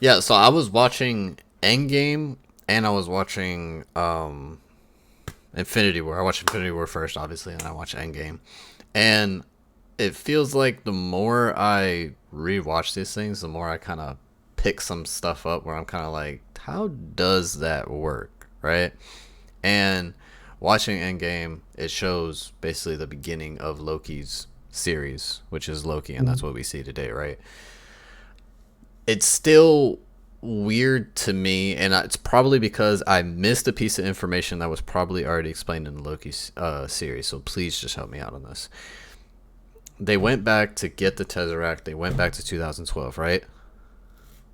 Yeah, so I was watching Endgame and I was watching Infinity War. I watched Infinity War first, obviously, and I watched Endgame. And it feels like the more I rewatch these things, the more I kind of pick some stuff up where I'm kind of like, how does that work, right? And watching Endgame, it shows basically the beginning of Loki's series, which is Loki, and that's Mhm. what we see today, right? It's still weird to me, and it's probably because I missed a piece of information that was probably already explained in the Loki series. So please just help me out on this. They went back to get the Tesseract. They went back to 2012, right?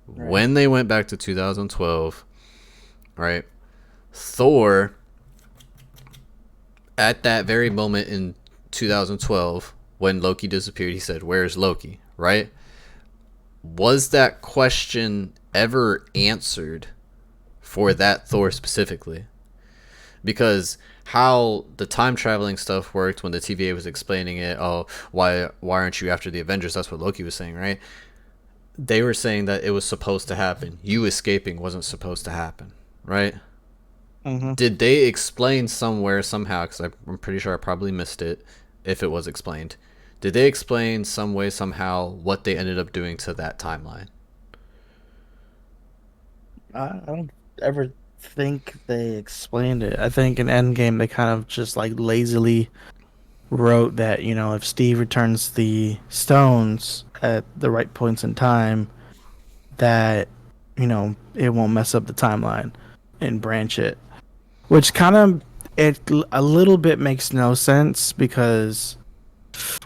Right. When they went back to 2012, right? Thor, at that very moment in 2012, when Loki disappeared, he said, "Where's Loki?" Right? Was that question ever answered for that Thor specifically? Because how the time traveling stuff worked when the TVA was explaining it, oh, why aren't you after the Avengers? That's what Loki was saying, right? They were saying that it was supposed to happen. You escaping wasn't supposed to happen, right? Hmm. Did they explain somewhere somehow? Because I'm pretty sure I probably missed it if it was explained. Did they explain some way somehow what they ended up doing to that timeline? I don't ever think they explained it. I think in Endgame they kind of just like lazily wrote that, if Steve returns the stones at the right points in time, that, it won't mess up the timeline and branch it. Which kind of it a little bit makes no sense because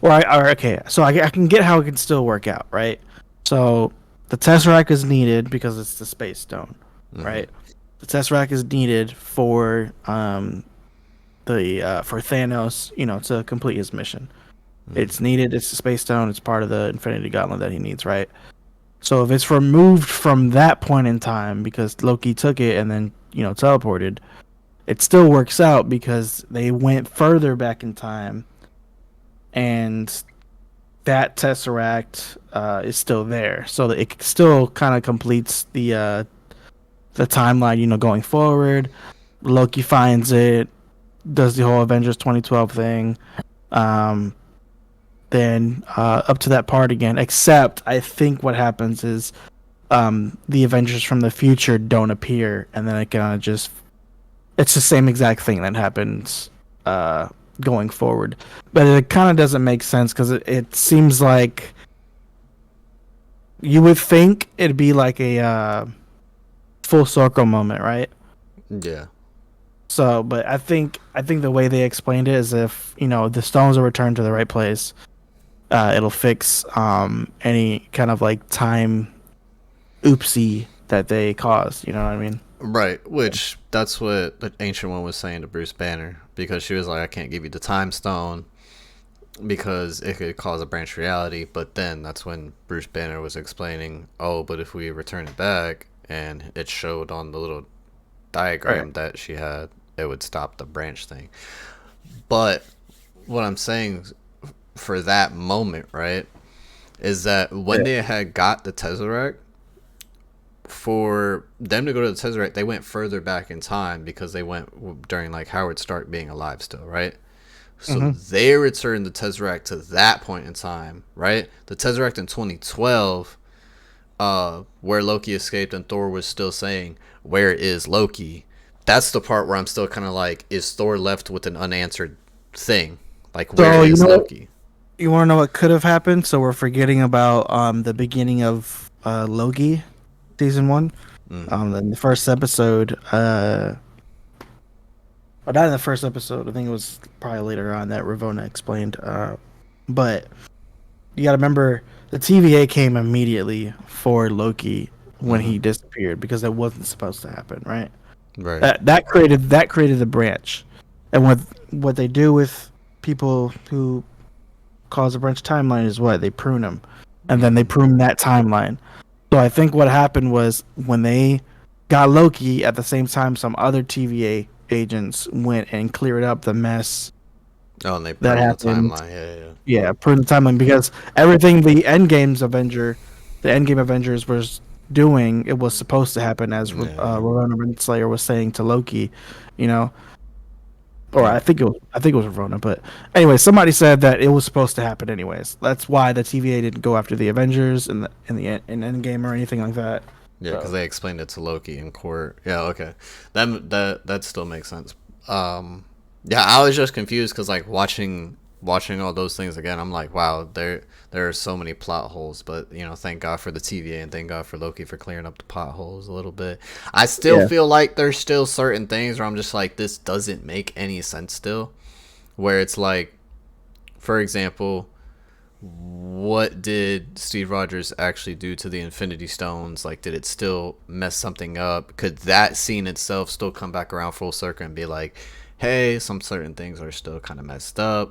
okay, so I can get how it can still work out, right? So the Tesseract is needed because it's the space stone, Mm-hmm. right? The Tesseract is needed for the for Thanos, to complete his mission. Mm-hmm. It's needed. It's the space stone. It's part of the Infinity Gauntlet that he needs, right? So if it's removed from that point in time because Loki took it and then teleported, it still works out because they went further back in time and that tesseract is still there, so that it still kind of completes the timeline. Going forward, Loki finds it, does the whole Avengers 2012 thing, um, then up to that part again. Except I think what happens is the Avengers from the future don't appear, and then it kind of just it's the same exact thing that happens uh, going forward. But it kind of doesn't make sense because it seems like you would think it'd be like a full circle moment, right? Yeah. So, but I think the way they explained it is if the stones are returned to the right place, it'll fix any kind of like time oopsie that they caused. You know what I mean? Right, which that's what the ancient one was saying to Bruce Banner because she was like, I can't give you the time stone because it could cause a branch reality. But then that's when Bruce Banner was explaining, oh, but if we return it back and it showed on the little Right. diagram that she had, it would stop the branch thing. But what I'm saying for that moment, right, is that when Yeah. they had got the Tesseract, for them to go to the Tesseract, they went further back in time because they went during like Howard Stark being alive still, right? So Hmm. they returned the Tesseract to that point in time, right? The Tesseract in 2012, where Loki escaped and Thor was still saying, "Where is Loki?" That's the part where I'm still kind of like, is Thor left with an unanswered thing? Like, where So is Loki? you want to know what could have happened? So we're forgetting about the beginning of Loki season one. Mm-hmm. In the first episode, or not in the first episode. I think it was probably later on that Ravonna explained. But you got to remember the TVA came immediately for Loki when Mm-hmm. he disappeared because that wasn't supposed to happen, right? Right. That created the branch, and what they do with people who cause a branch timeline is what they prune them, and then they Mm-hmm. prune that timeline. So I think what happened was when they got Loki at the same time, some other TVA agents went and cleared up the mess Oh, and they that pruned the happened. timeline. Yeah, yeah. Yeah, prune the timeline because everything the Endgame Avengers was. doing, it was supposed to happen, as Yeah. Rorona Renslayer was saying to Loki, you know. Or Yeah. I think it was Rorona, but anyway, somebody said that it was supposed to happen anyways. That's why the TVA didn't go after the Avengers in Endgame or anything like that. Yeah, because So they explained it to Loki in court. Yeah, okay, that still makes sense. Yeah, I was just confused because like watching all those things again, I'm like, wow, there are so many plot holes. But you know, thank God for the TVA and thank God for Loki for clearing up the potholes a little bit. I still yeah, feel like there's still certain things where I'm just like, this doesn't make any sense still. Where it's like, for example, what did Steve Rogers actually do to the Infinity Stones? Like, did it still mess something up? Could that scene itself still come back around full circle and be like, hey, some certain things are still kind of messed up?